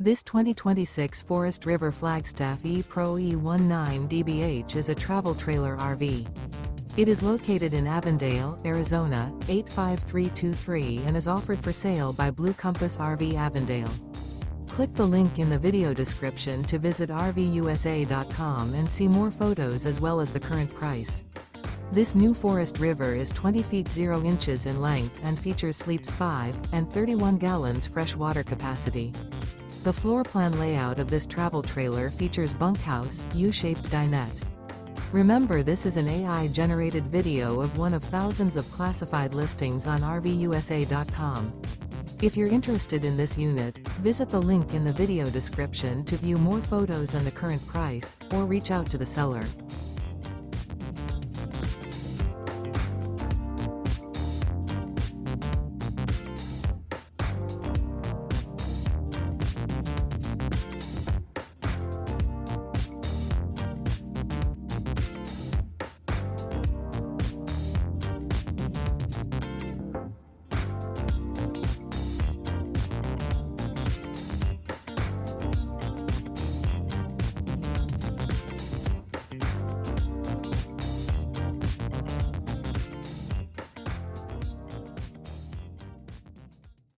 This 2026 Forest River Flagstaff E-Pro E19DBH is a travel trailer RV. It is located in Avondale, Arizona, 85323 and is offered for sale by Blue Compass RV Avondale. Click the link in the video description to visit RVUSA.com and see more photos as well as the current price. This new Forest River is 20 feet 0 inches in length and features sleeps 5 and 31 gallons fresh water capacity. The floor plan layout of this travel trailer features bunkhouse, U-shaped dinette. Remember, this is an AI-generated video of one of thousands of classified listings on RVUSA.com. If you're interested in this unit, visit the link in the video description to view more photos and the current price, or reach out to the seller.